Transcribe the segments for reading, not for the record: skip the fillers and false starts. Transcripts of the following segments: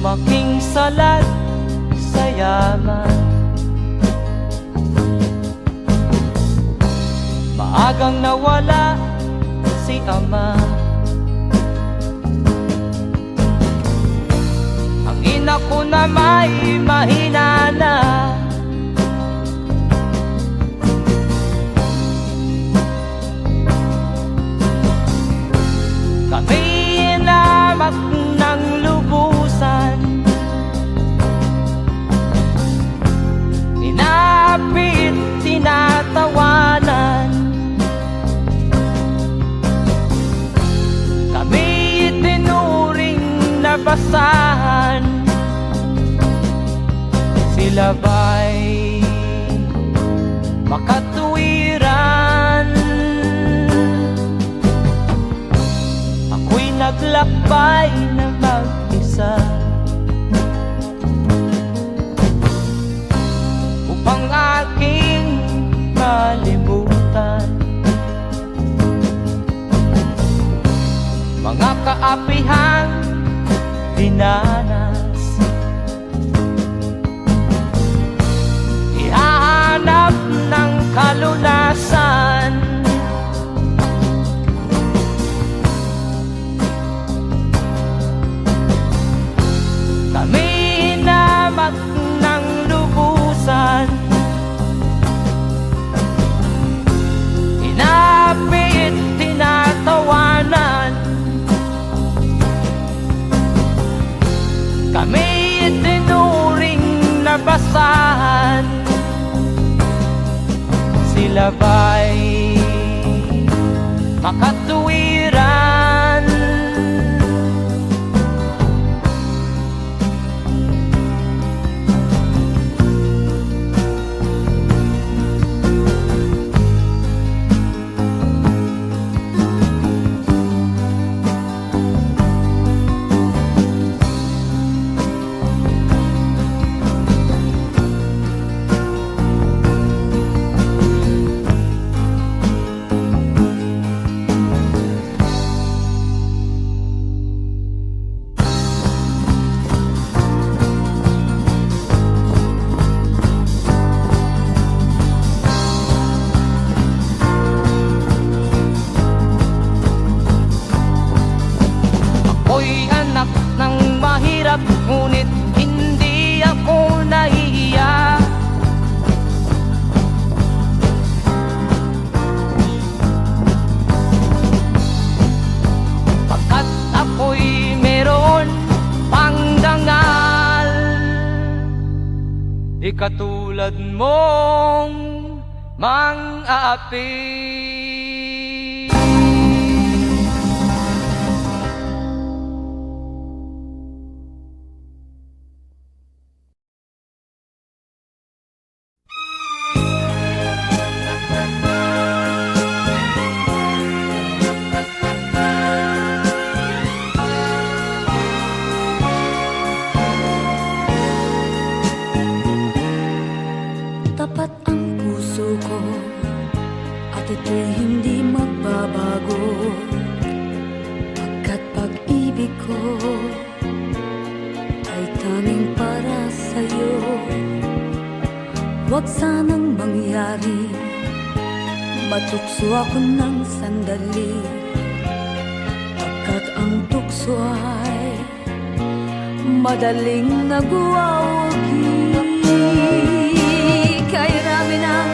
Lumaking salat sa yaman, maagang nawala si ama. Ang ina ko na may mahina na, kami inamak ng lubusan, inapit, tinatawanan. Kami itinuring na basahan, sila ba'y makatuwiran? Ako'y naglakbay na mag-isa upang aking malimutan mga kaapihang dinanas. Ihahanap ng kalunasan, kami inamak ng lubusan, inapit, tinatawanan. Kami itinuring na basahan, sila ba'y makatuwiran? Ako'y anak ng mahirap, ngunit hindi ako nahihiya. Pagkat ako'y meron pang dangal, di katulad mong mang-aapi. Tapat ang puso ko at ito'y hindi magbabago, pagkat pag-ibig ko ay tanging para sa'yo. Huwag sanang mangyari matukso ako ng sandali, pagkat ang tukso ay madaling nagwawagi. Kay rami ng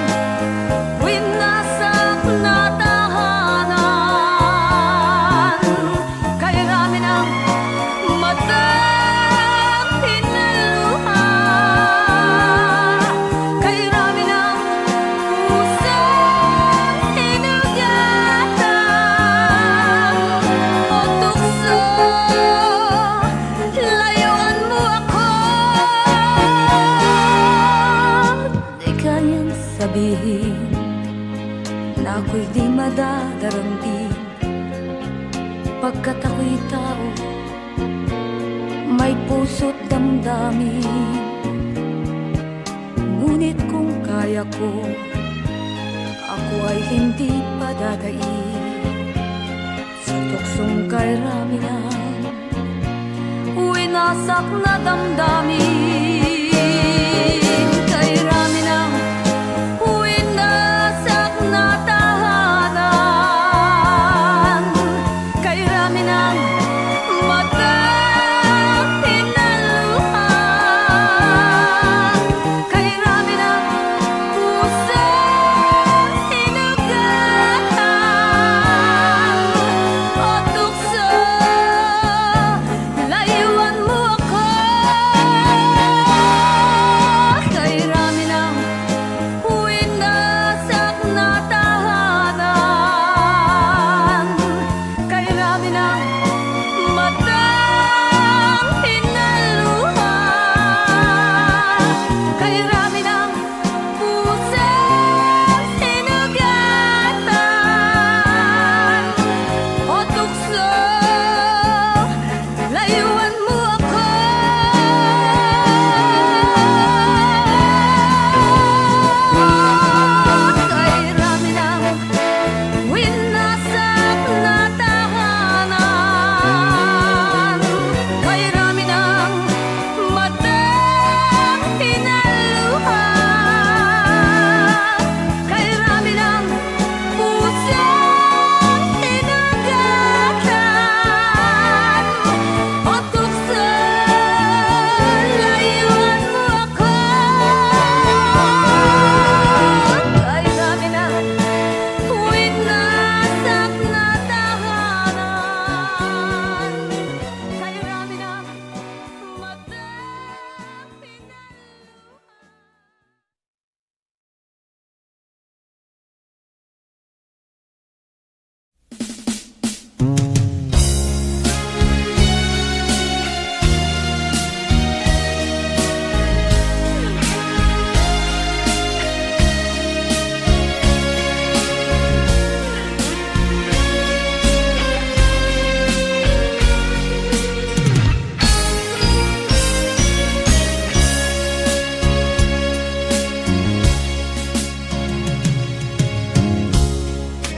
winasak na tahanan, kay rami ng matang pinaluha, kay rami ng pusong hinugatan. O tukso, layuan mo ako. Di kayang sabihin na ako'y di madadarambin, pagkat ako'y tao, may puso't damdamin. Ngunit kung kaya ko, ako ay hindi padadaig sa tuksong kay rami ng wasak na damdamin. Kay rami ng winasak na tahanan, kay rami ng matang hinaluha, kay rami ng pusong hinugatan o tukso. Layuan mo ako, kay rami ng winasak na tahanan, kay rami ng matang hinaluha, kay rami ng pusong hinugatan o tukso. Layuan mo ako, kay rami ng winasak na tahanan, kay rami ng matang hinaluha, kay rami ng pusong hinugatan o tukso. Layuan mo ako, kay rami ng winasak na tahanan, kay rami ng matang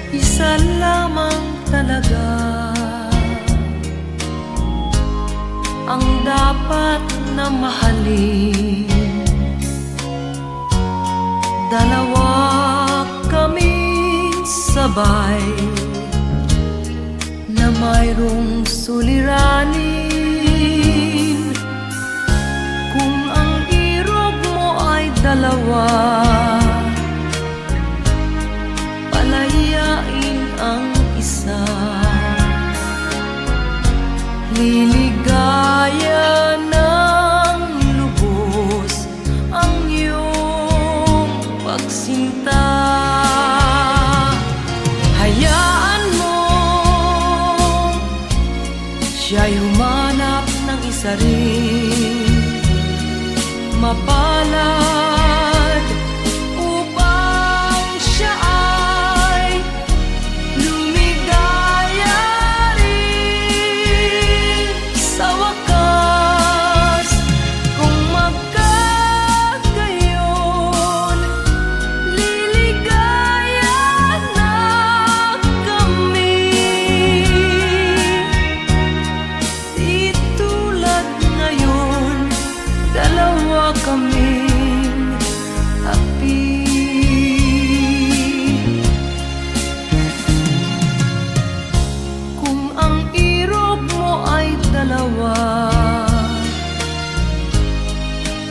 Isa lamang talaga ang dapat na mahalin. Dalawa kaming sabay na mayroong suliranin. Kung ang irog mo ay dalawa, palayain ang isa. Liligaya ng lubos ang iyong pagsinta. Hayaan mo siya'y humanap ng isa rin, mapalad, upang siya ay lumigaya rin sa wakas. Kung magkagayon, liligaya na kami. Di tulad ngayon, dalawa kaming api. Kung ang irog mo ay dalawa,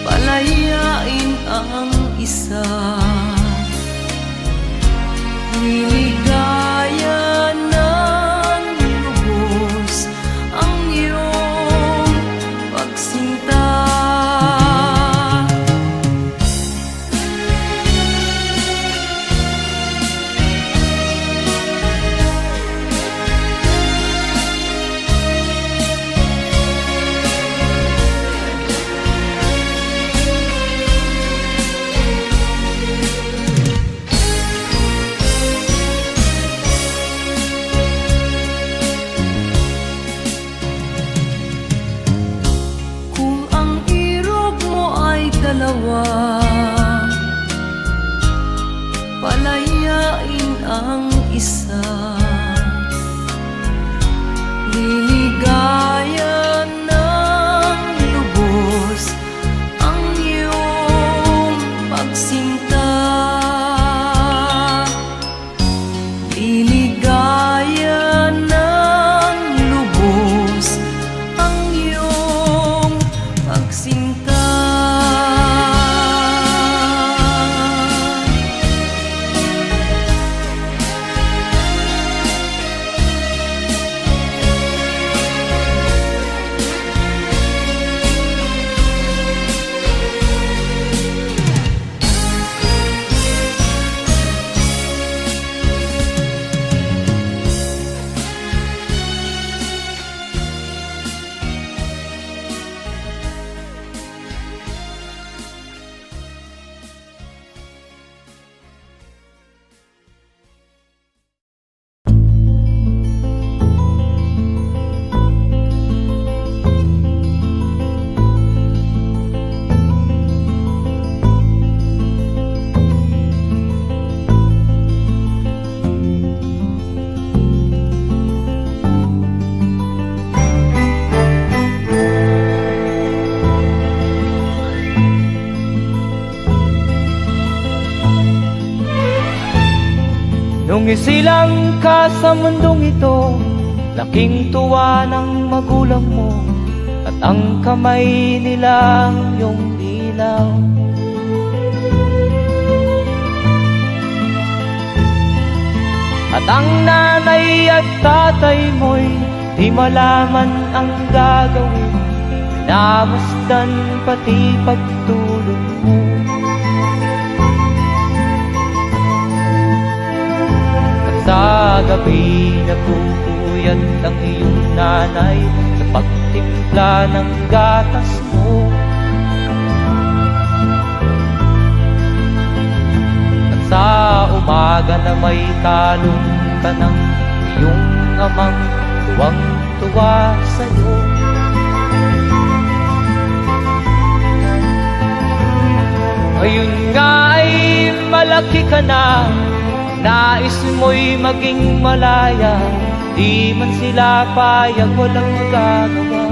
palayain ang isa. Liligaya ng lubos ang iyong pagsinta. dalawa, palayain ang isa. Liligaya ng Nung isilang ka sa mundong ito, laking tuwa ng magulang mo, at ang kamay nila iyong ilaw. At ang nanay at tatay mo'y di malaman ang gagawin, namasdan pati pagtulog mo. At sa gabi nagpupuyat ang iyong nanay sa pagtimpla ng gatas mo. At sa umaga na may talong ka ng iyong amang tuwang-tuwa sa'yo. Ngayon nga ay malaki ka na, nais mo'y maging malaya, di man sila payag, walang magagawa.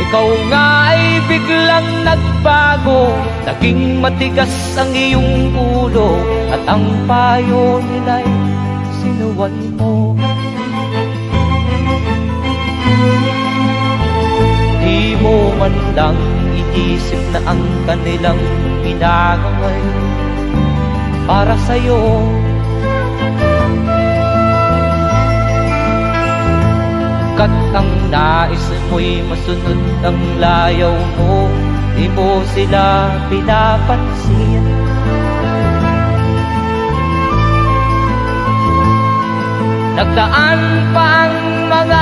Ikaw nga ay biglang nagbago, naging matigas ang iyong ulo, at ang payo nila'y sinuway mo. Di mo man lang iisip na ang kanilang ginagawa'y para sa'yo. Kat ang nais mo'y masunod ang layaw mo, di mo sila pinapansin. Nagdaan pa ang mga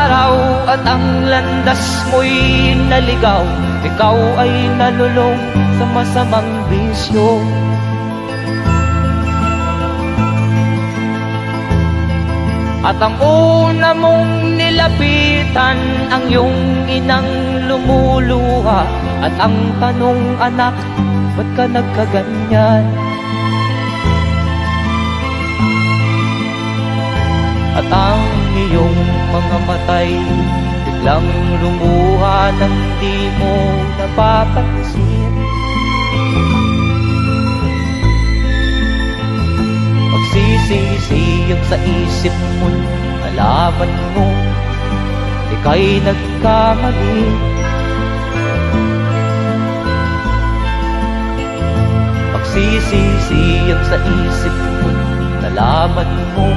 araw at ang landas mo'y naligaw, ikaw ay nalulong sa masamang bisyo. At ang una mong nilapitan ang iyong inang lumuluha, at ang tanong, anak, ba't ka nagkaganyan? At ang iyong mga matay biglang lumuha nang di mo napapansin. Magsisisiyag sa isip mo, nalaman mo ika'y nagkamali. Magsisisiyag sa isip mo, nalaman mo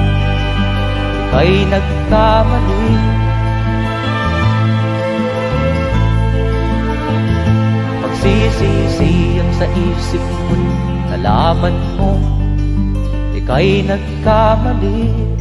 ika'y nagkamali. Magsisisiyag sa isip mo, nalaman mo ika'y nagkamali.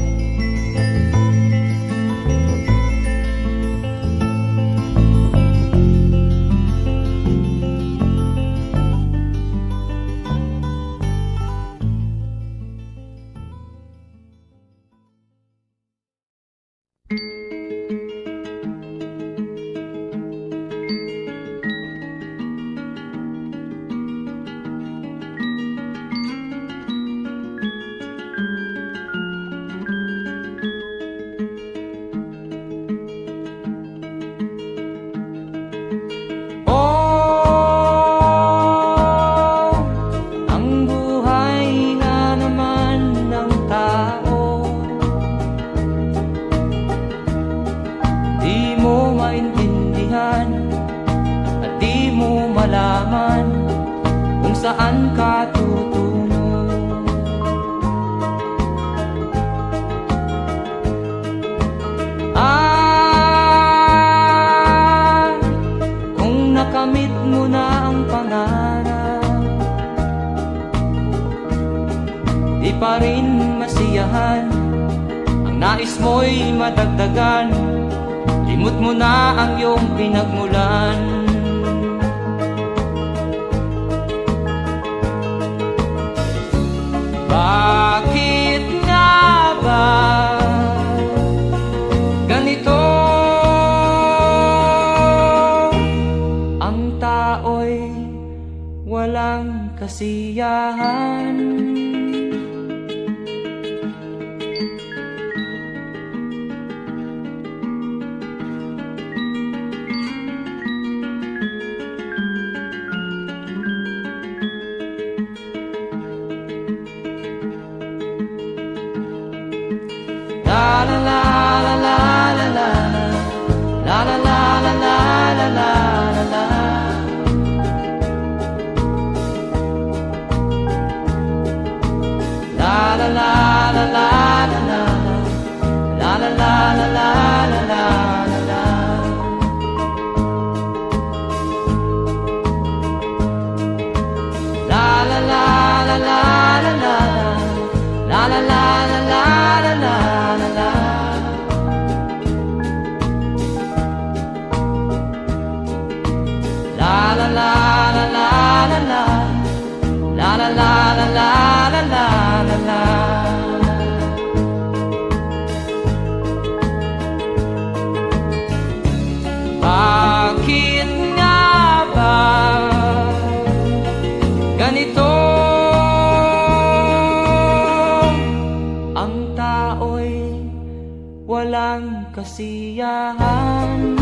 Saan ka tutungo? Kung nakamit mo na ang pangarap, di pa rin masiyahan, ang nais mo'y madagdagan, limot mo na ang iyong pinagmulan. Bakit nga ba ganito? Ang tao'y walang kasiyahan. la la la la la la la. La la la la la la la. La la la la la la la la. La la la la la la la. La la la la la la la la la. Bakit nga ba ganito? Ang tao'y walang kasiyahan.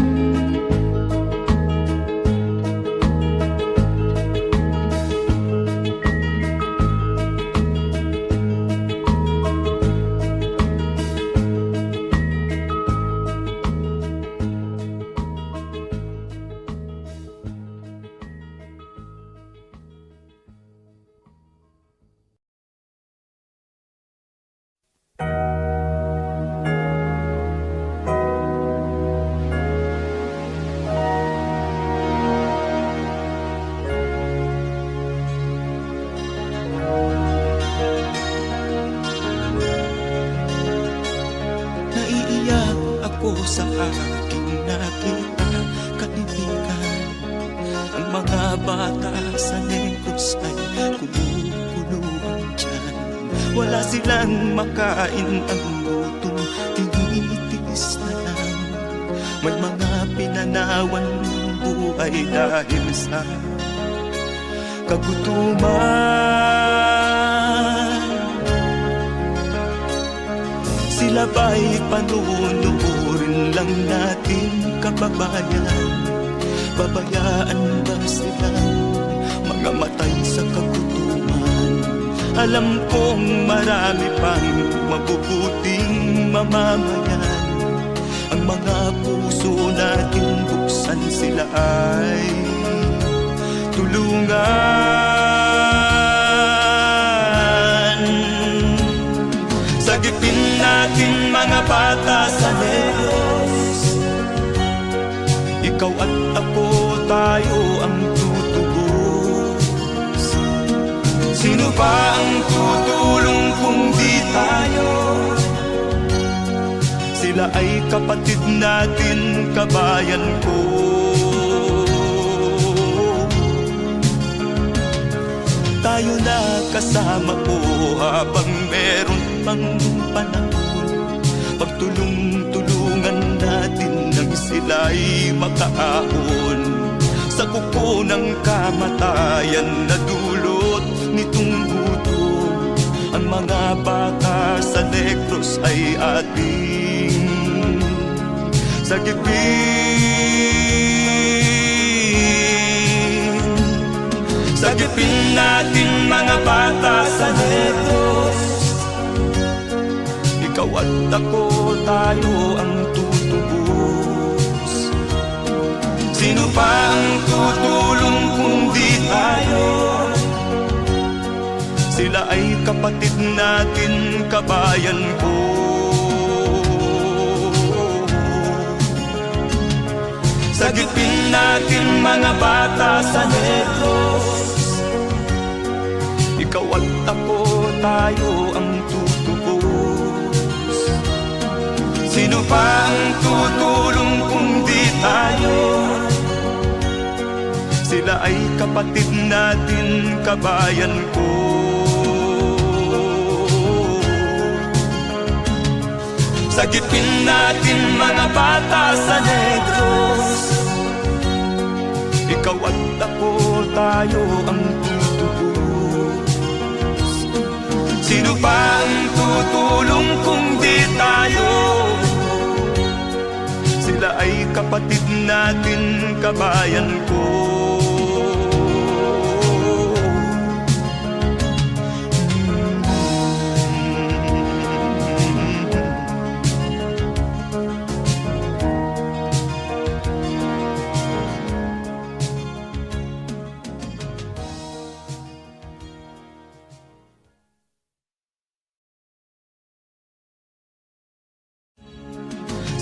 Naiiyak ako sa aking nakita, kaibigan. Ang mga bata sa Negros ay kumukuluan dyan. Wala silang makain, ang gutom tinitiis na lang. May mga pinanawan ng buhay dahil sa kagutuman. Sila ba'y panunurin lang natin, kababayan? Babayaan ba silang mga matay sa kagutuman? Alam kong marami pang mabubuting mamamayan. Ang mga puso natin buksan, sila ay tulungan. Sagipin natin mga bata sa Negros. Ikaw at ako, tayo ang tutubos. Sino ba ang tutulong kung di tayo? Sila ay kapatid natin, kabayan ko. Tayo na kasama ko habang meron pang panahon. Pagtulong-tulungan natin nang sila'y makaahon sa kuko ng kamatayan na dulot nitong gutom. Ang mga bata sa Negros ay ating sagipin. Sagipin natin mga bata sa Negros. Ikaw at ako, tayo ang tutubos. Sino pa ang tutulong kung di tayo? Sila ay kapatid natin, kabayan ko. Sagipin natin mga bata sa Negros. Ikaw at ako, tayo ang tutubos. Sino pa ang tutulong kung di tayo? Sila ay kapatid natin, kabayan ko. Sagipin natin mga bata sa Negros. Ikaw at ako, tayo ang tutubos. Sino pa ang tutulong kung di tayo? Sila ay kapatid natin, kabayan ko.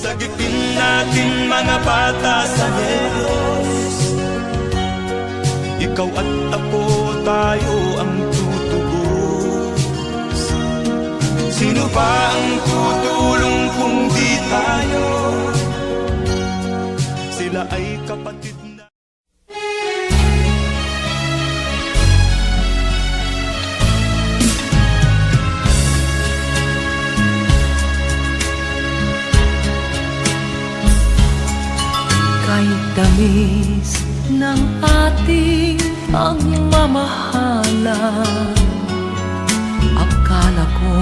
Sagipin natin mga bata sa Diyos. Ikaw at ako, tayo ang tutubos. Sino ba ang tutulong kung di tayo? Sila ay kapatid na. Kahit tamis ng ating pagmamahalan, akala ko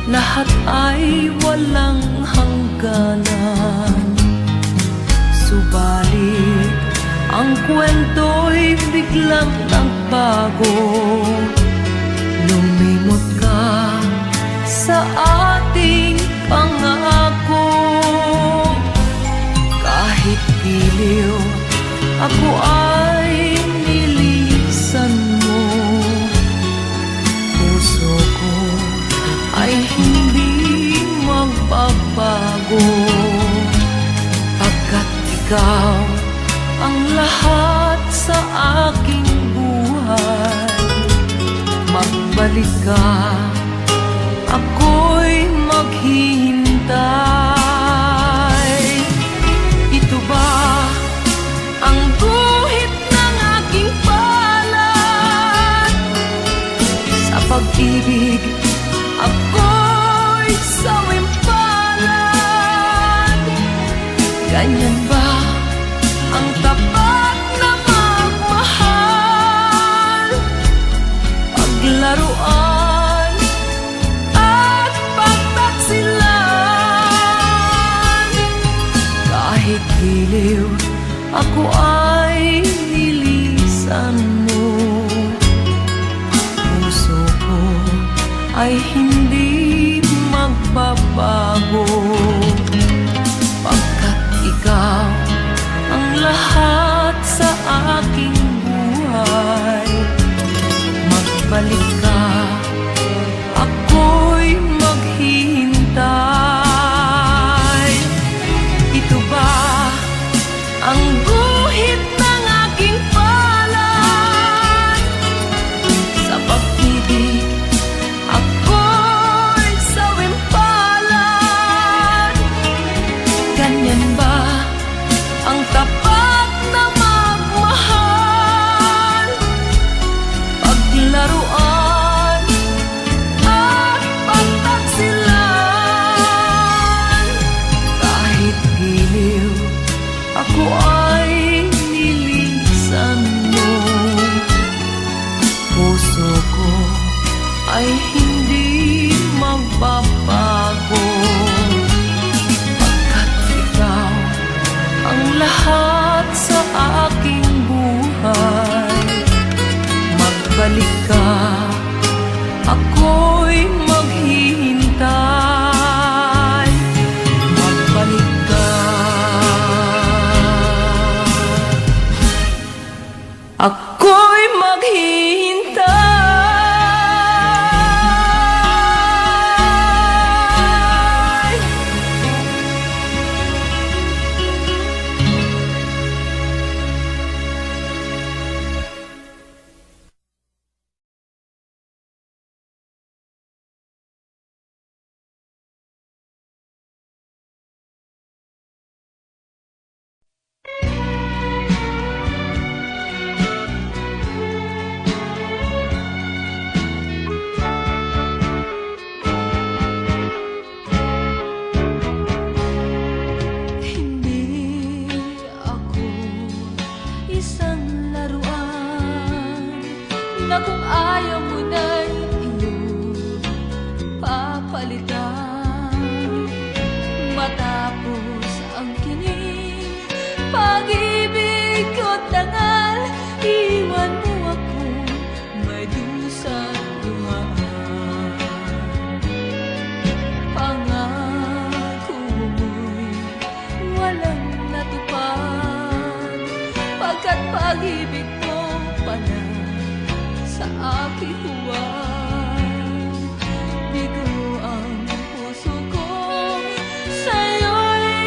lahat ay walang hangganan. Subalit ang kwento'y biglang nagbago. Lumimot ka sa ating pangako. Kahit giliw, ako ay nilisan mo. Puso ko ay hindi magbabago, pagkat ikaw ang lahat sa aking buhay. Magbalik ka, ako'y maghihintay. Ito ba ang guhit ng aking palad? Sa pag-ibig, ako'y sawimpalad. Ganyan ba ang tapat na magmahal? Paglaruan at pagtaksilan. Kahit giliw, ako ay nilisan mo. Puso ko ay hindi magbabago, pagkat ikaw ang lahat sa aking buhay. Magbalik ka, ako'y maghihintay. Ito ba ang guhit ng aking palad? Sa pag-ibig, ako'y sawimpalad. Ganyan ba ang tapat na magmahal? Paglaruan at pagtaksilan. Kahit giliw, ako ay nilisan mo. Puso ko ay hindi magbabago, pagkat ikaw ang lahat sa aking buhay. Magbalik ka, ako'y maghihintay. Magbalik ka, ako'y maghihintay. Hindi ako isang laruan na kung ayaw mo na'y iyong papalitan. Matapos ang kinig, pag-ibig ko't dangal, iwan mo ako may dusang luhaan. Pangako mo'y walang natupad, pagkat pag-ibig mo pala sa aking huwag. Bigo ang puso ko, sa'yo'y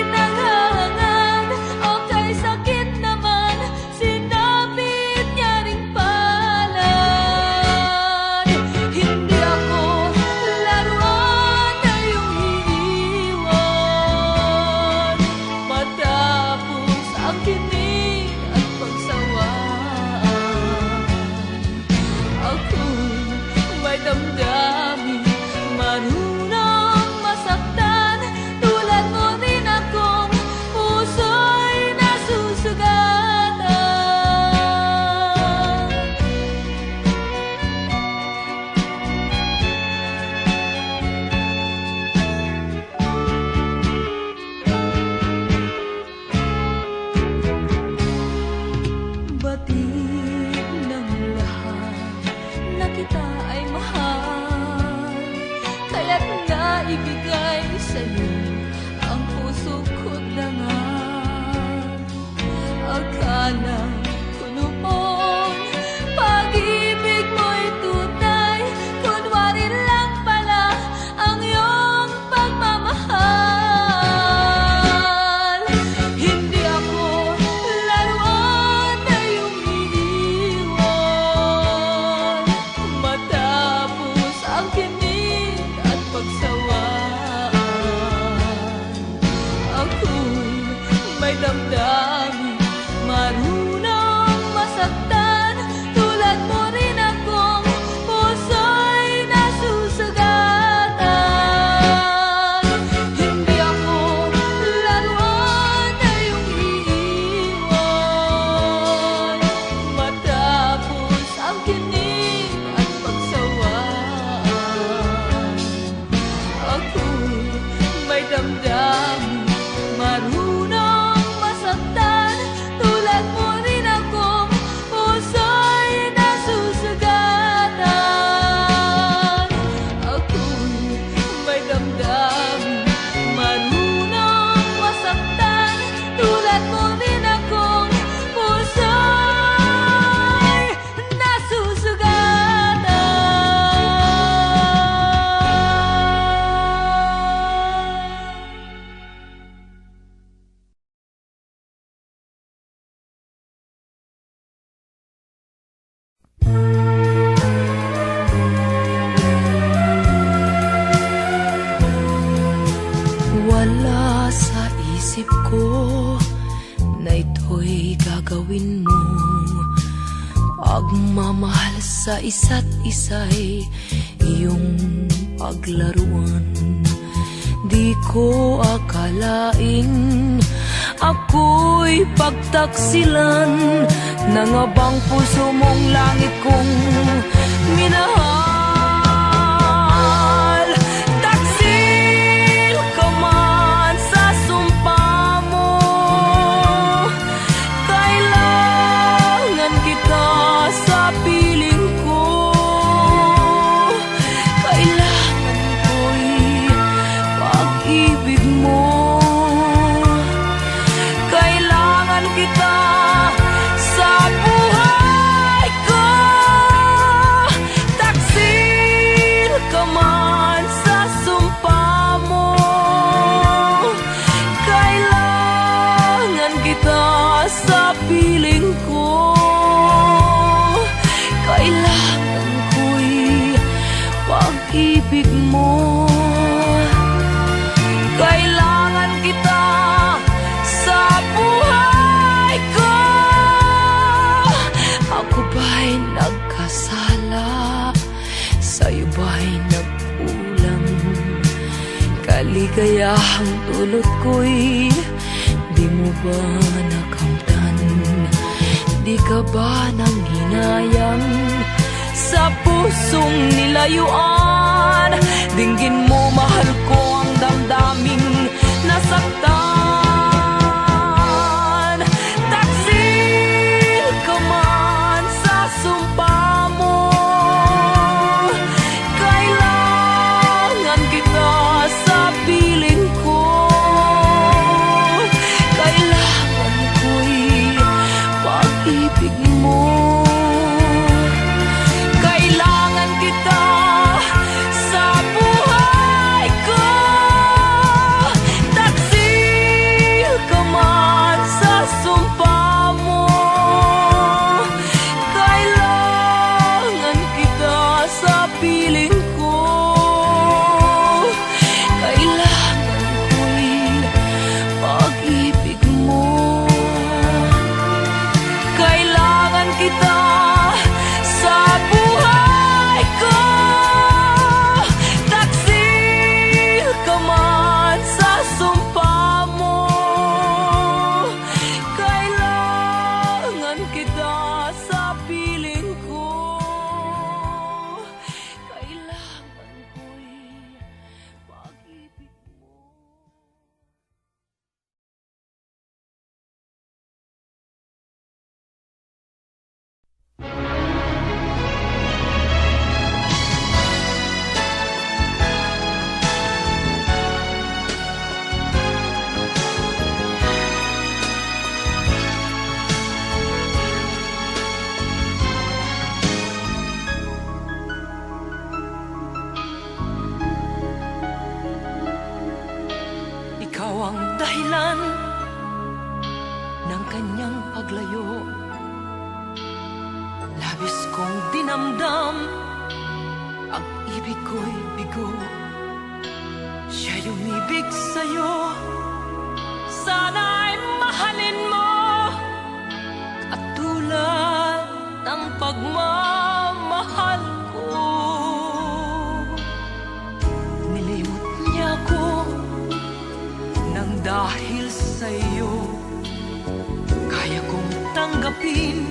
liwanag ko noon. Pag-ibig mo'y tunay, kunwari lang pala ang iyong pagmamahal. Hindi ako laruan na iyong iniwan, matapos ang kinig at pagsawaan. Ako'y may damdamin, marunong masaktan. Tulad mo rin akong puso'y nasusugatan. Hindi ako laruan na iyong iiwan, matapos ang kinig at pagsawaan. Ako'y may damdamin, marunong masaktan. Tulad mo rin akong puso'y nasusugatan. Ako'y may damdamin, marunong masaktan. Tulad mo rin akong puso'y nasusugatan. Wala sa isip ko na ito'y gagawin mo. Pagmamahal sa isa't isa'y iyong paglaruan. Di ko akalain ako'y pagtaksilan ng abang puso mong langit kong minahal. Taksil ka man sa sumpa mo, kailangan kita sa piling ko. Kailangan ko'y pag-ibig mo. Kailangan kita sa buhay ko. Taksil ka man sa sumpa mo, kailangan kita sa piling ko. Kailangan ko'y pag-ibig mo. Kailangan kita sa buhay ko. Ako ba'y nagkasala? Sa'yo ba'y nagkulang? Kaligayahang dulot ko'y di mo ba nakamtan? Di ka ba nang hinayang sa pusong nilayuan? Dinggin mo, mahal ko, ang damdaming nasaktan. Taksil ka man sa sumpa mo, kailangan kita sa piling ko. Kailangan ko'y pag-ibig mo. Kailangan kita sa buhay ko. ang dahilan ng kanyang paglayo. Labis kong dinamdam, ang ibig ko'y bigo. Siya'y umibig sa'yo, sana'y mahalin mo, katulad ng pagmamahal ko. Nilimot niya ko nang dahil sa'yo, kaya kong tanggapin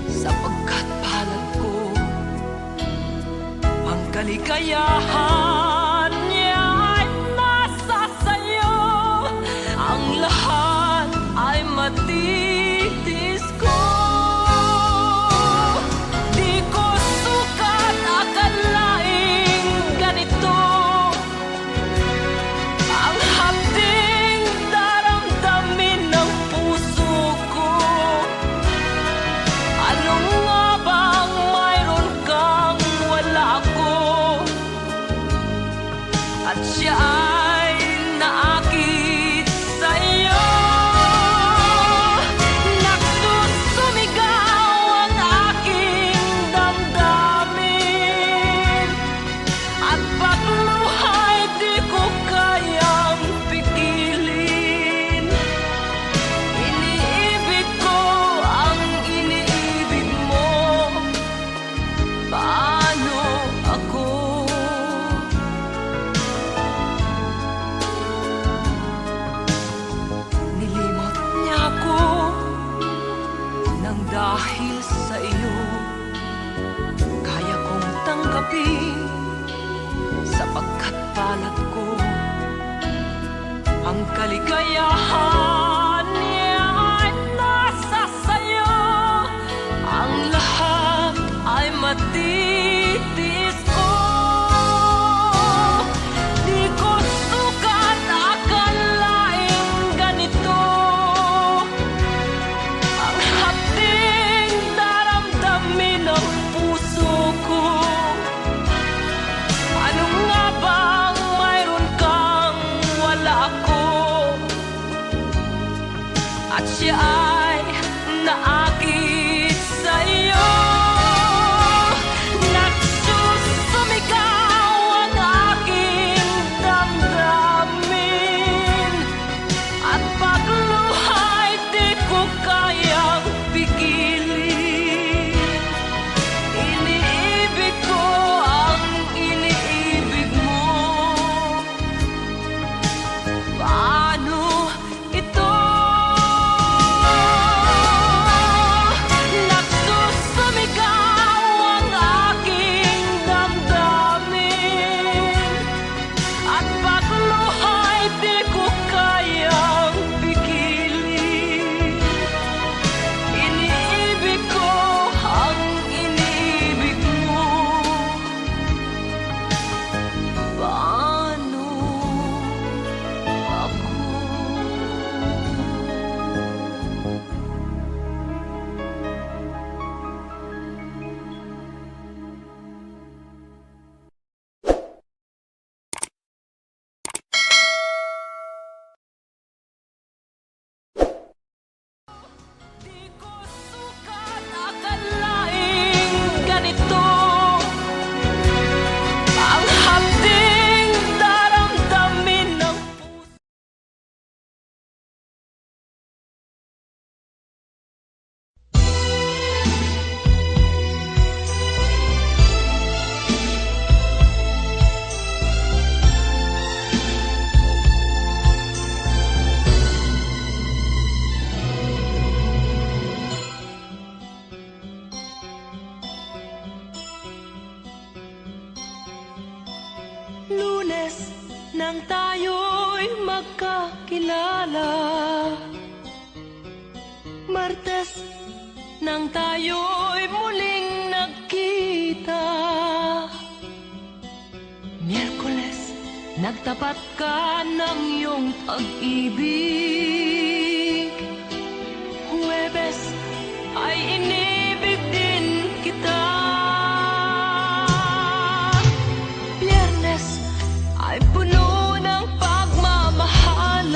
sapagkat palad ko ang kaligayahan niya ay nasa sayo. Ang lahat ay matitis ko. Di ko sukat akalaing ganito ang hapding daramdamin ng puso ko. Ano nga bang mayroon kang wala ko? At siya ay naakit sa'yo. Nagsusumigaw ang aking damdamin, at pagluhay di ko kayang pigilin. Iniibig ko ang iniibig mo. Paano ako? Nilimot niya ako nang dahil sa iyo, kaya kong tanggapin sapagkat palad ko ang kaligayahan niya ay nasa sayo. Ang lahat ay matitis ko. Di ko sukat akalaing ganito ang hapding daramdamin ng puso ko. Ano nga bang mayroon kang wala ko? At siya ay naakit sa'yo. Nagsusumigaw ang aking damdamin, at pagluhay di ko kayang pigilin. Iniibig ko ang iniibig mo. Paano ito? Nagsusumigaw ang aking damdamin, at pagluhay di ko kayang pigilin. Iniibig ko ang iniibig mo. Paano ako? Di ko sukat akalaing ganito ang hapding daramdamin ng puso. Lunes nang tayo'y magkakilala, Martes nang tayo'y muling nagkita, Miyerkules nagtapat ka ng iyong pag-ibig, Huwebes ay inibig din kita, Biyernes ay puno ng pagmamahal.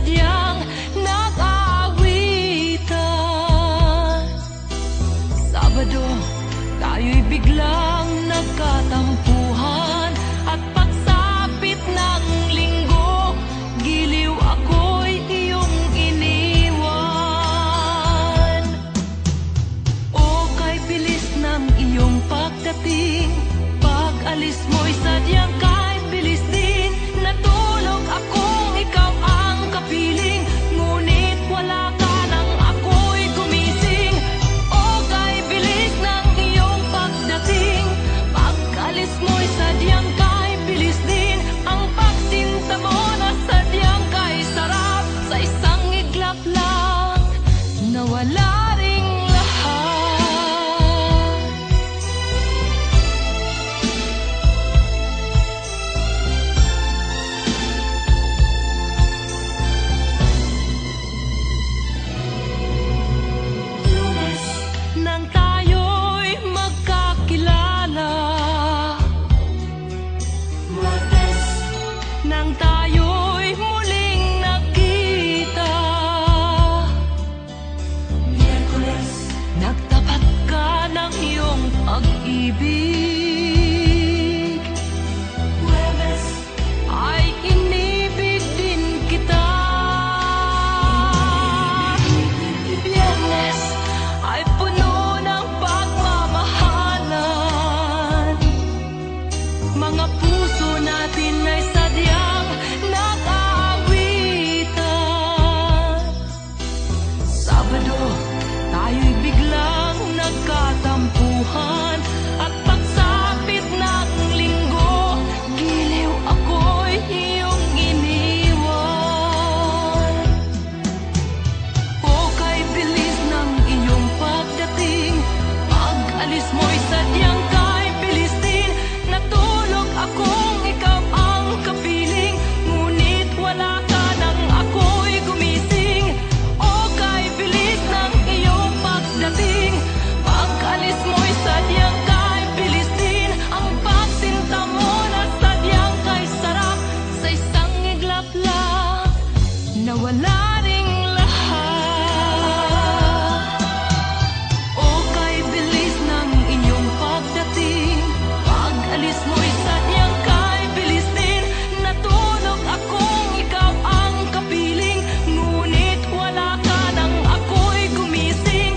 sadyang nag-aawitan. Sabado, tayo'y biglang nagkatampuhan, at pagsapit ng linggo, giliw ako'y iyong iniwan. O kay bilis ng iyong pagdating, pag-alis mo'y sadyang kay bilis din. Natulog akong ikaw ang kapiling, ngunit wala ka nang ako'y gumising. O kay bilis ng iyong pagdating, pag-alis mo'y sadyang kay bilis din. Ang pagsinta mo na sadyang kay sarap, sa isang iglap lang nawala ring lahat. Lunes, nang tayo'y magkakilala. Martes, nang tayo'y muling nakita. Miyerkules, nagtapat ka ng iyong pag-ibig. Huwebes, ay inibig din kita. Biyernes, ay puno ng pagmamahalan. Mga puso natin ay sadyang nag-aawitan. Sabado, tayo'y biglang nagkatampuhan, at pagsapit ng linggo, giliw ako'y iyong iniwan. O kay bilis ng iyong pagdating, pag-alis mo'y sadyang kay bilis din. Natulog akong ikaw ang kapiling, ngunit wala ka nang ako'y gumising. O kay bilis ng iyong pagdating, pag-alis mo'y sadyang kay bilis din. Ang pagsinta mo na sadyang kay sarap, sa isang iglap lang nawala ring lahat. O kay bilis ng iyong pagdating, pag-alis mo'y sadyang kay bilis din. Natulog akong ikaw ang kapiling, ngunit wala ka nang ako'y gumising.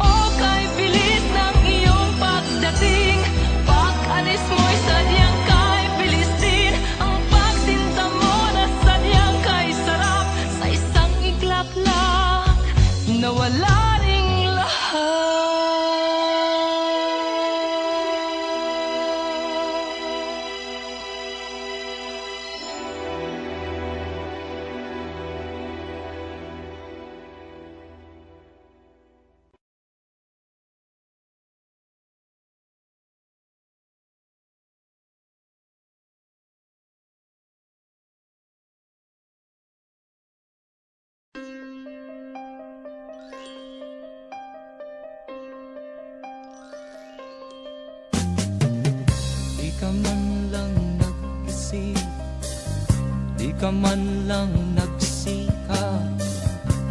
O kay bilis ng iyong pagdating, pag-alis mo'y sadyang kay bilis din. Ang pagsinta mo na sadyang kay sarap, sa isang iglap lang nawala ring lahat. Di ka man lang nag-isip, di ka man lang nagsikap,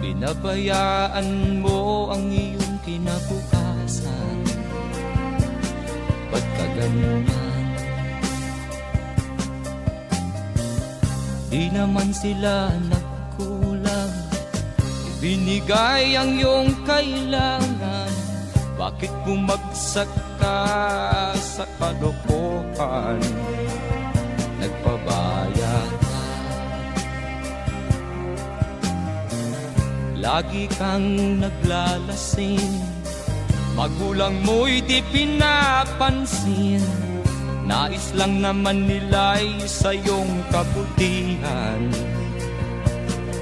pinabayaan mo ang iyong kinabukasan. Ba't ka ganyan? Di naman sila nagkulang, ibinigay ang iyong kailangan. Bakit bumagsak ka sa kalokohan? Nagpabaya ka, lagi kang naglalasing, magulang mo'y di pinapansin. Nais lang naman nila'y sa iyong kabutihan.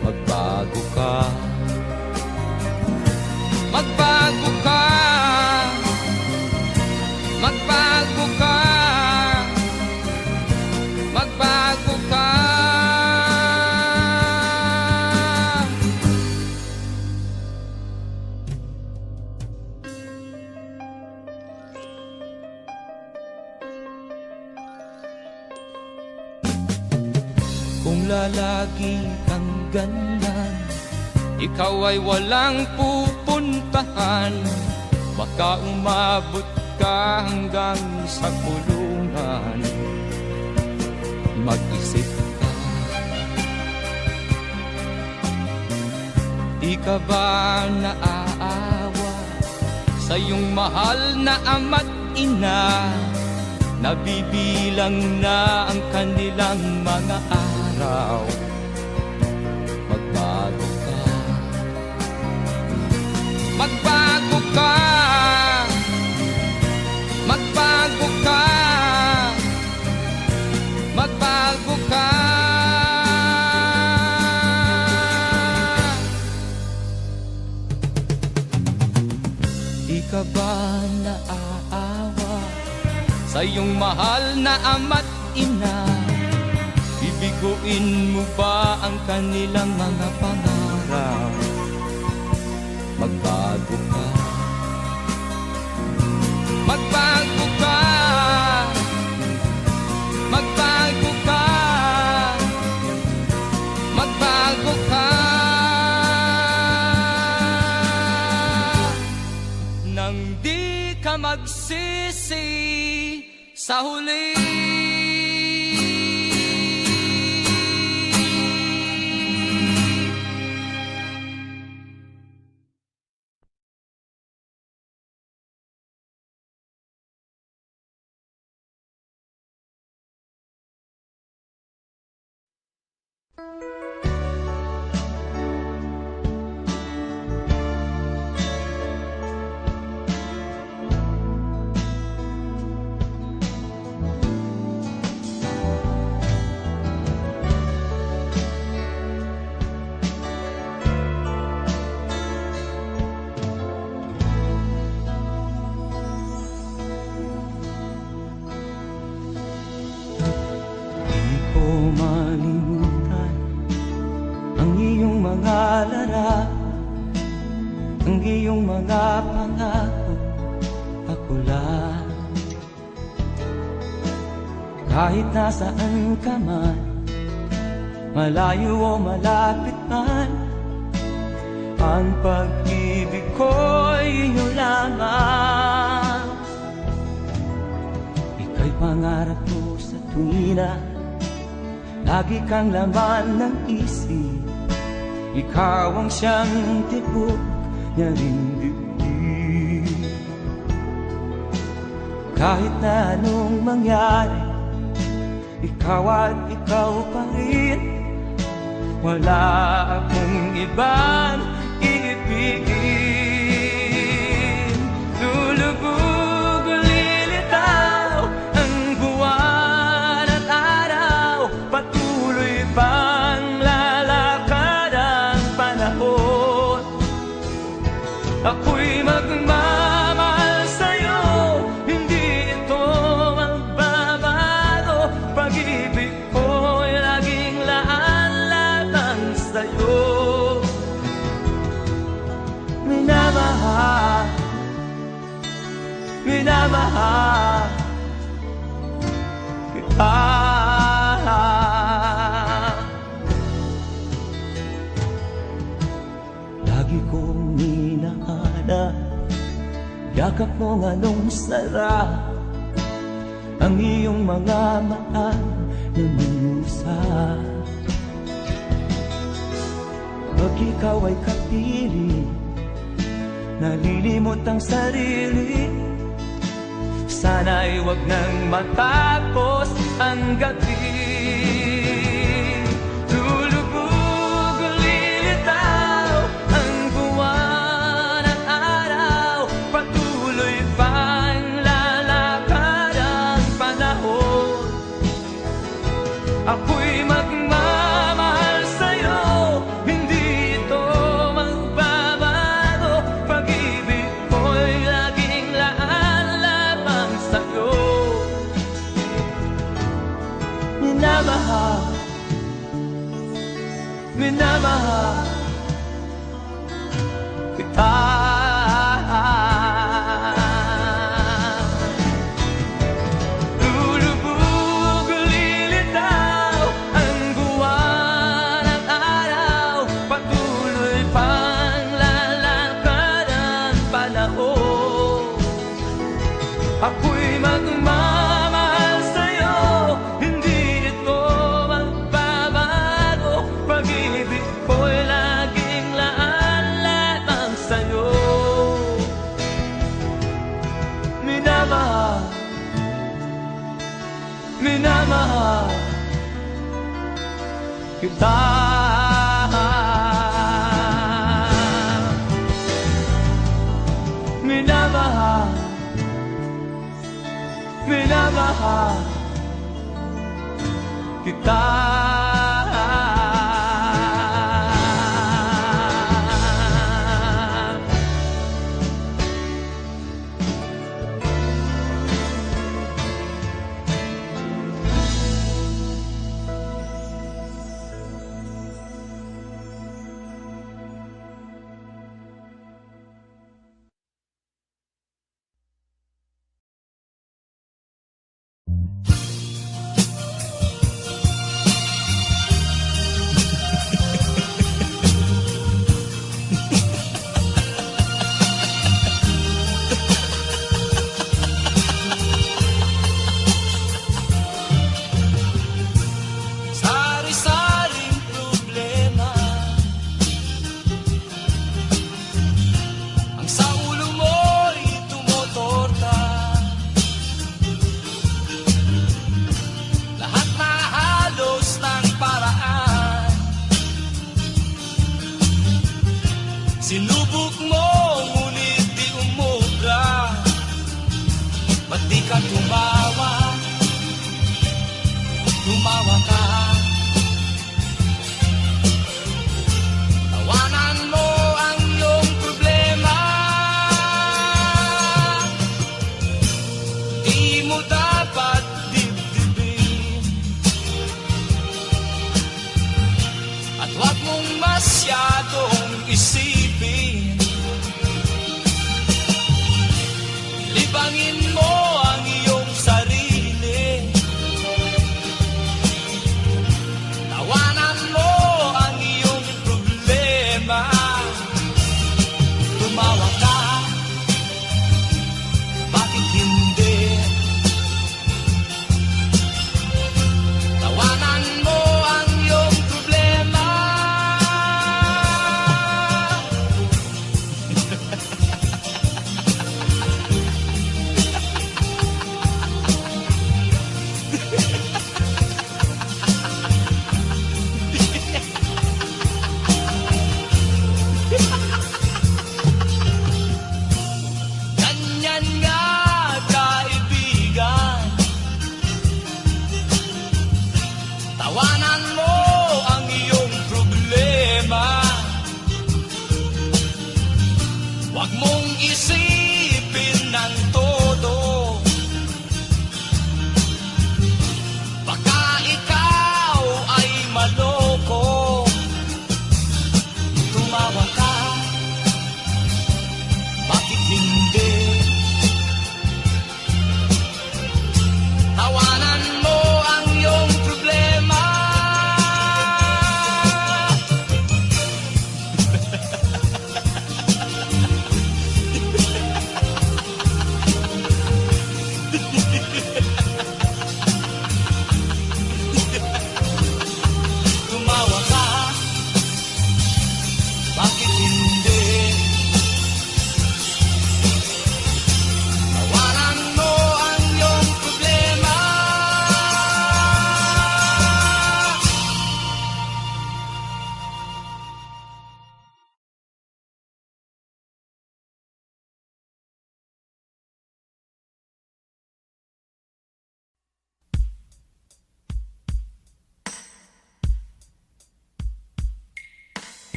Magbago ka, magbago ka, magbago ka, magbago ka. Kung lalagi kang ganyan, ikaw ay walang pupuntahan. Baka umabot ka hanggang sa kulungan. Mag-isip ka, di ka ba naaawa sa iyong mahal na ama't ina? Nabibilang na ang kanilang mga araw. Magbago ka, magbago ka, magbago ka, magbago ka. Di ka ba naaawa sa iyong mahal na ama't ina? Bibiguin mo ba ang kanilang mga pangarap? Magbago ka, magbago ka, magbago ka, magbago ka. Nang di ka magsisi sa huli. Malimutan ang iyong mga larap, ang iyong mga pangako, ako lang. Kahit nasaan ka man, malayo o malapit man, ang pag-ibig ko'y iyo lamang. Ika'y pangarap ko sa tuwina, lagi kang laman ng isip. Ikaw ang siyang tibok niya ring dibdib. Kahit na anong mangyari, ikaw at ikaw pa rin. Wala akong ibang iibigin. Lulubog o lilitaw ang buwan at araw, patuloy pang lalakad ang panahon. Ako'y magmamahal sa'yo, hindi ito magbabago. Pag-ibig ko'y laging laan lamang sa'yo. Minamahal, minamahal kita. Lagi kong hinahanap yakap mong anong sarap, ang iyong mga mata na minusap. Pag ikaw ay kapiling, nalilimot ang sarili. Sana'y wag nang matapos ang gabi. Lulubog o lilitaw ang buwan at araw, patuloy pang lalakad ang panahon. Ako'y magmamahal sa'yo, hindi ito magbabago. Pag-ibig ko'y laging laan lamang sa'yo. Minamahal, minamahal kita. Lulubog o lilitaw ang buwan kita. Minamahal, minamahal kita. Sari-saring problema ang sa ulo mo'y tumutorta. Lahat na halos ng paraan sinubok mo, ngunit di umubra. Ba't di ka tumawa? Tumawa ka. Tawanan mo ang iyong problema. Di mo dapat dibdibin, at huwag mong masyadong isipin. Libangin mo ang iyong sarili. Tawanan mo ang iyong problema. Tumawa ka, bakit hindi? Tawanan mo ang iyong problema. Ganyan nga, kaibigan. Tawanan mo ang iyong problema. Huwag mong isipin ng todo. Baka ikaw ay maloko. Tumawa ka, bakit hindi? Tawanan mo ang iyong problema. Tumawa ka, bakit hindi? Tawanan mo ang iyong problema.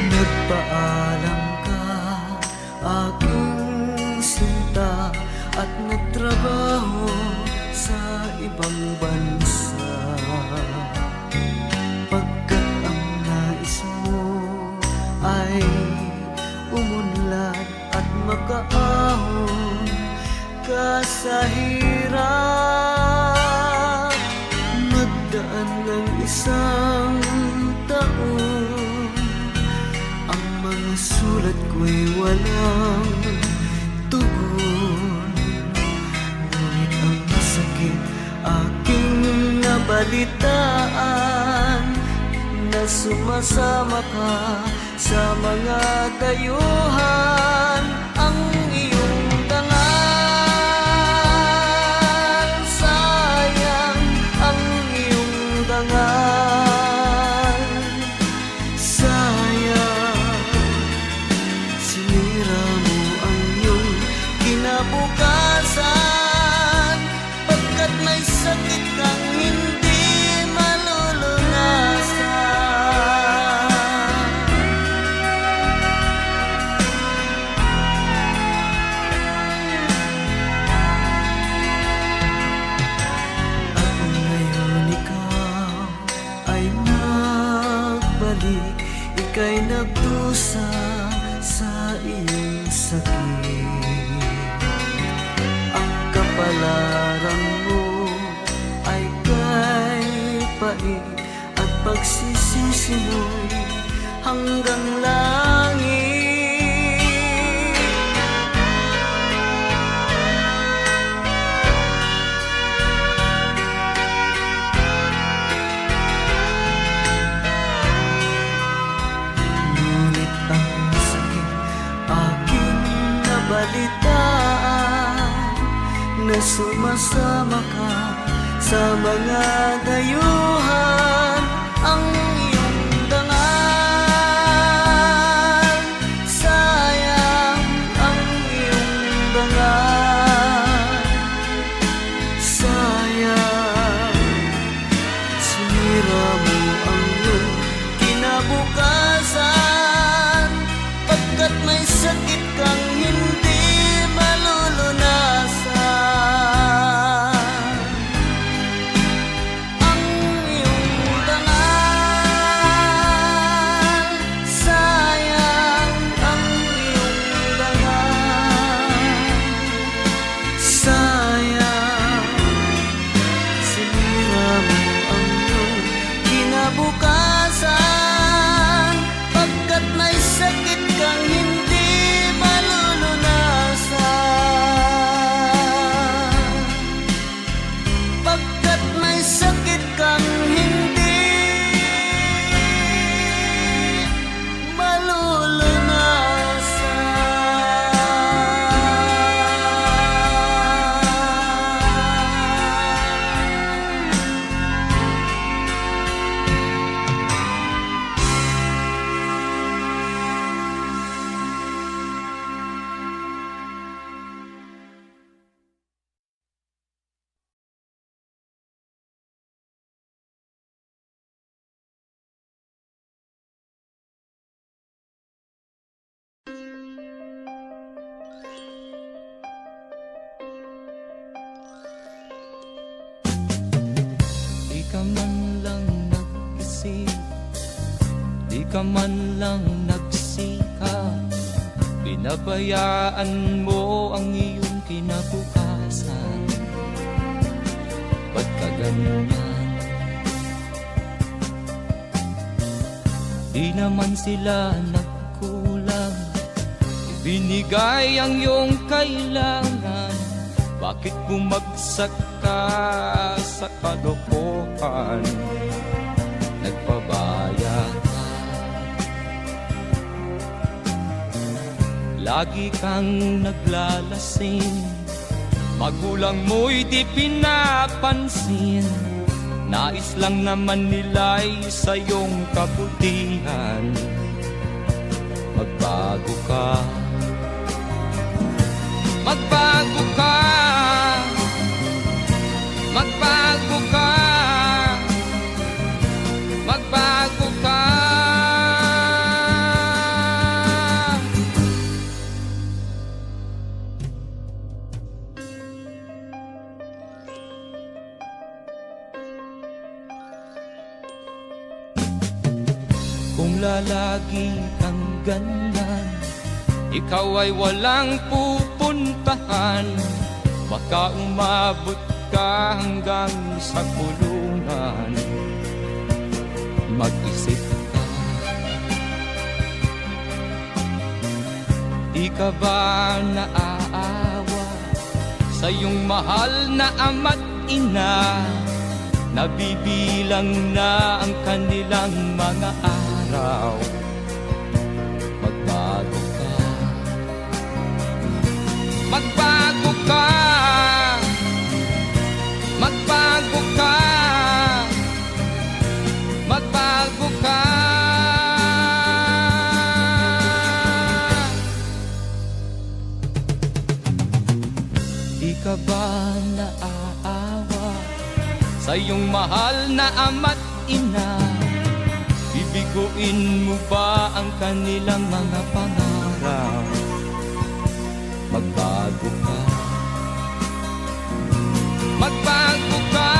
Nagpaalam ka, aking sinta, at nagtrabaho sa ibang bansa. Pagkat ang nais mo ay umunlad at makaahon ka sa hirap. Nagdaan ng isang taon, ang mga sulat ko'y walang tugon. Ngunit ang sakit aking nabalitaan, na sumasama ka sa mga dayuhan. Ang iyong dangal, sayang ang iyong dangal. Sayang, sinira mo ang iyong kinabukasan, pagkat may sakit kang hindi malulunasan. At ngayon ikaw ay nagbalik, ika'y nagdusa sa iyong sakit. Ang kapalaran mo ay kay pait, at pagsisisi mo'y hanggang langit. Ngunit ang sakit aking nabalitaan, na sumasama ka sa mga dayuhan. Ang iyong dangal, sayang ang iyong dangal. Sayang, sinira mo ang iyong kinabukasan, pagkat may sakit kang hindi malulunasan. Ang iyong dangal, sayang ang iyong dangal. Sayang, sinira mo ang iyong kinabukasan, pagkat may sakit kang hindi malulunasan. Pagkat may sakit kang hindi malulunasan. Di ka man lang nag-isip, di ka man lang nagsikap, pinabayaan mo ang iyong kinabukasan. Ba't ka ganyan? Di naman sila nagkulang, ibinigay ang iyong kailangan. Bakit bumagsak ka sa kalokohan? Nagpabaya ka, lagi kang naglalasing, magulang mo'y di pinapansin. Nais lang naman nila'y sa iyong kabutihan. Magbago ka, magbago ka, magbago ka, magbago ka. Kung lalagi kang ganyan, ikaw ay walang pupuntahan. Baka umabot ka hanggang sa kulungan. Mag-isip ka, Di ka ba naaawa sa iyong mahal na ama't ina? Nabibilang na ang kanilang mga araw. Magbago ka, magbago ka, magbago ka, magbago ka. Di ka ba naaawa sa iyong mahal na ama't ina? Bibiguin mo ba ang kanilang mga pangarap? Magbago ka, magbago ka,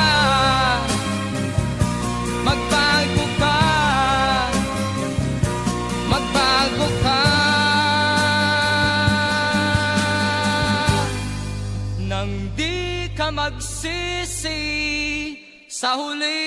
magbago ka, magbago ka. Nang di ka magsisi sa huli.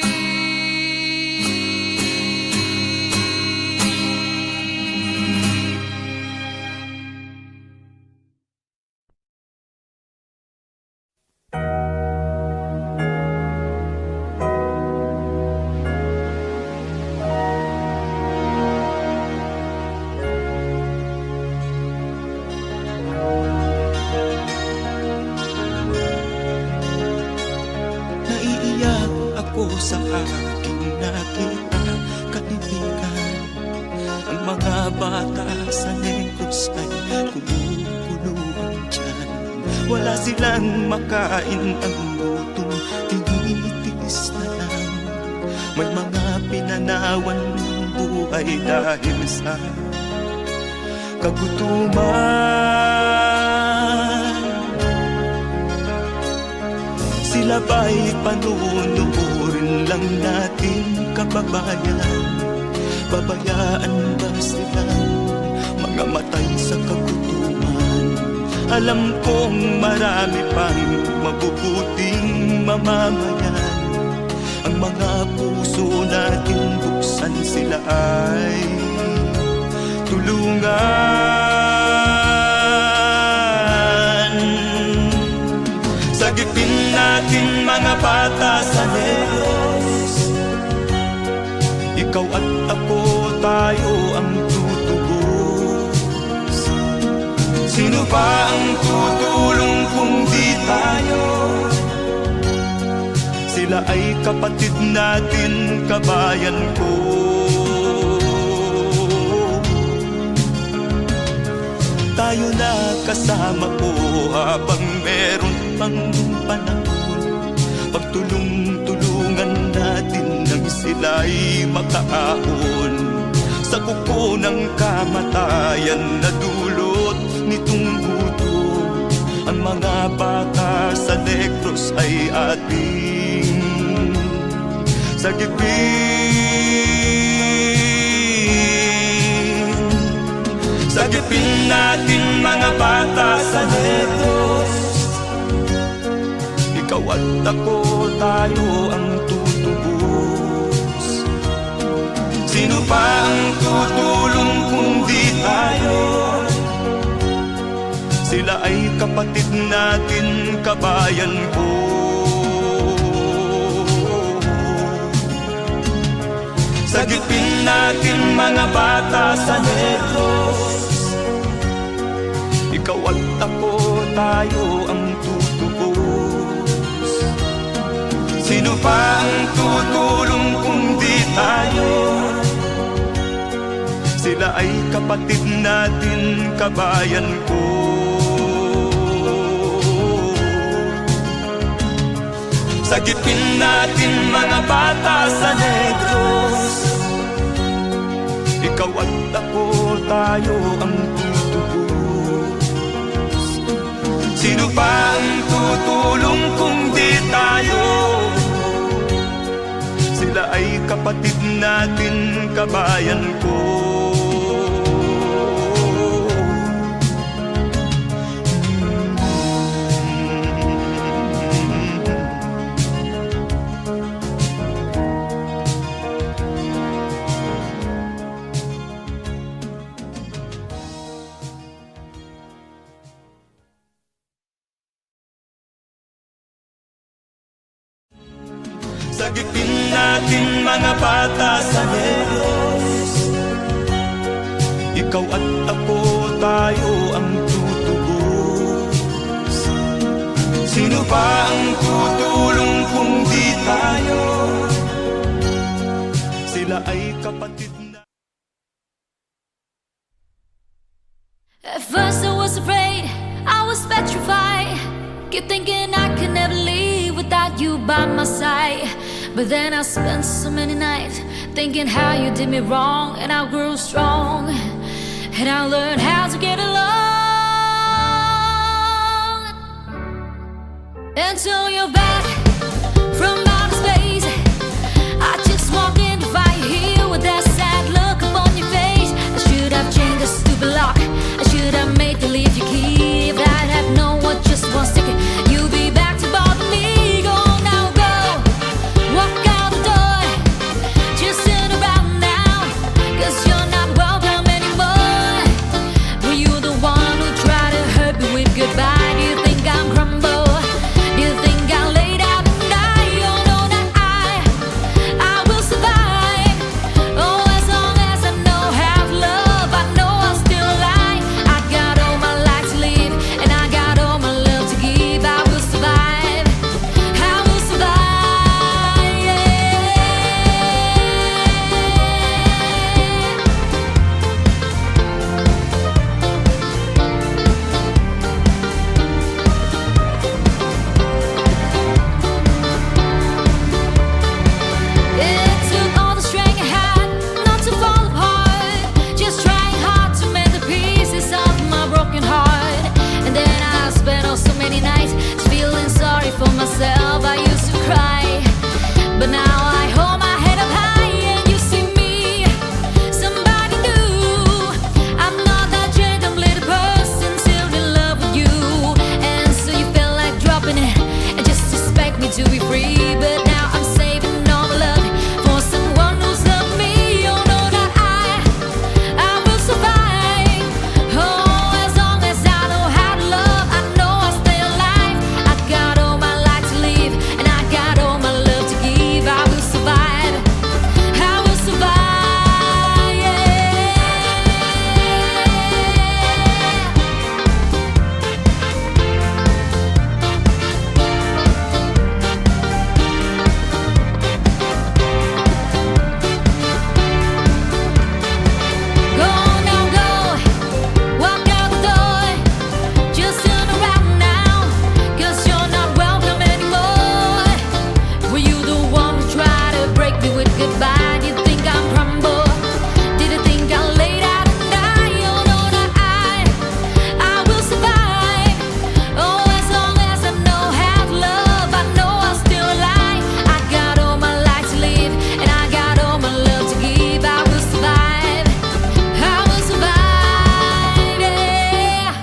Naiiyak ako sa aking nakita, kaibigan. Ang mga bata sa Negros ay kumukulong dyan. Wala silang makain, ang gutom tinitiis na lang. May mga pinanawan ng buhay dahil sa kagutuman. Sila ba'y panunurin lang natin, kababayan? Babayaan ba silang mga matay sa kagutuman? Alam kong marami pang mabubuting mamamayan. Ang mga puso natin buksan, sila ay tulungan. Sagipin natin mga bata sa Negros. Ikaw at ako, tayo ang tutubos. Sino ba ang tutulong kung di tayo? Sila ay kapatid natin, kabayan ko. Tayo na kasama ko habang meron pang panahon. Pagtulong-tulungan natin nang sila'y makaahon sa kuko ng kamatayan na dulot nitong gutom. Ang mga bata sa Negros ay ating sagipin. Sagipin natin mga bata sa Negros. Ikaw at ako, tayo ang tutubos. Sino pa ang tutulong kung di tayo? Sila ay kapatid natin, kabayan ko. Sagipin natin mga bata sa Negros. Ikaw at ako, tayo ang tutubos. Sino pa ang tutulong kung di tayo? Sila ay kapatid natin, kabayan ko. Sagipin natin mga bata sa Negros. Ikaw at ako, tayo ang tutubos. Sino pa ang tutulong kung di tayo? Sila ay kapatid natin, kabayan ko. Sagipin natin mga bata sa nervyos. Ikaw at ako, tayo ang tutubos. Sino ba ang tutulong kung di tayo? Sila ay kapatid na. At first I was afraid, I was petrified. Keep thinking I could never leave without you by my side. But then I spent so many nights thinking how you did me wrong, and I grew strong, and I learned how to get along. Until you're back from outer space, I just walked in to find you here with that sad look upon your face. I should have changed the stupid lock, I should have made you leave your key. If I'd have known what just one second you'd be back to bother me. Go now, go, walk out the door, just turn around now, 'cause you're not welcome anymore. Were you the one who tried to hurt me with goodbye? Do you think I'm crumble? Do you think I laid out and die? Oh no, not I will survive. Oh, as long as I know how to love, I know I'm still alive. I got all my life to live, and I got all my love to give. I will survive, I will survive, yeah. It took all the strength I had not to fall apart, just trying hard to mend the pieces of my broken heart. And then I spent so many nights feeling sorry for myself. I used to cry, but now I hold my head up high and you see me, somebody new. I'm not that gentle little person still in love with you. And so you felt like dropping it and just expect me to be free. But now I'm saving all my love for someone who's loved me. Oh no, not I will survive. Oh, as long as I know how to love, I know I'll stay alive. I got all my life to live, and I got all my love to give. I will survive, I will survive, yeah. Go now, go, walk out the door, just turn around now, 'cause you're not welcome anymore. Were you the one who tried to break me with goodbye? Did you think I'm crumble? Did you think I laid out and die? Oh no, not I will survive. Oh, as long as I know how to love, I know I'm still alive. I got all my life to live, and I got all my love to give. I will survive, I will survive, yeah.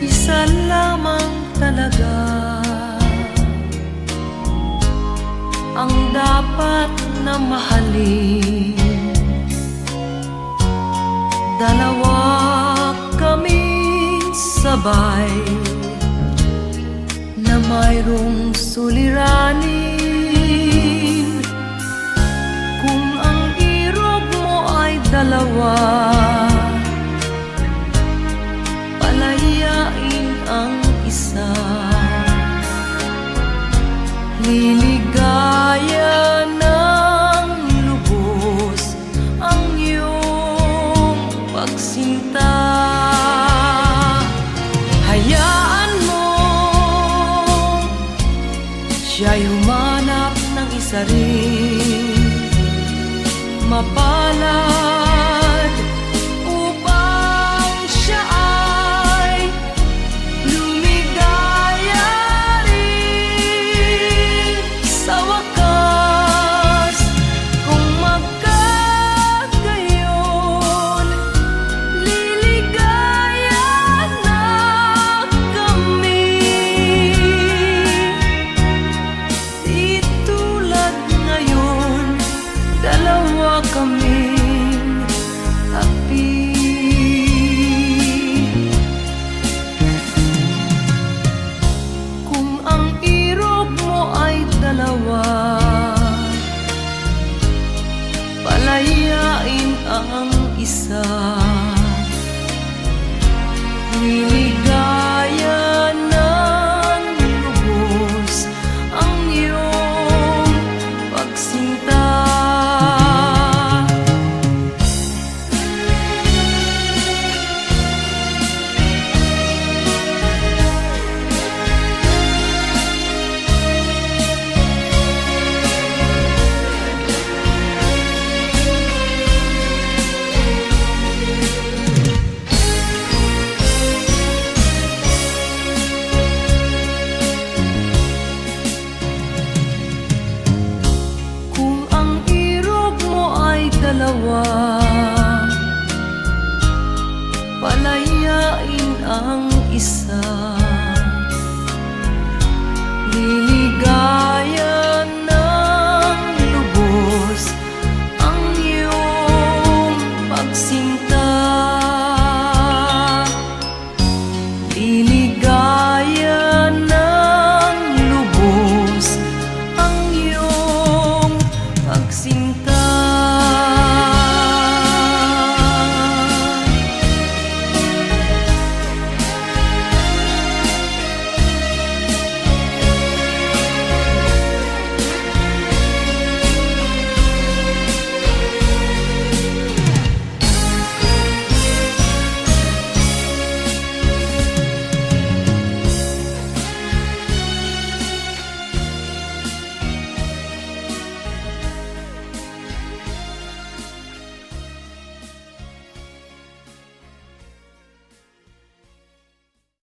Isa lamang talaga ang dapat na mahalin. Dalawa kaming sabay na mayroong suliranin. Kung ang irog mo ay dalawa, palayain ang isa. Liligaya ng lubos ang iyong pagsinta. Hayaan mo siya'y humanap ng isa rin. mapalad upang siya ay lumigaya rin sa wakas. Kung magkagayon, liligaya na kami. Di tulad ngayon, dalawa kaming happy. Kung ang irog mo ay dalawa, palayain ang isa. Liligaya ng lubos ang iyong pagsinta. Kung ang irog mo ay dalawa, palayain ang isa.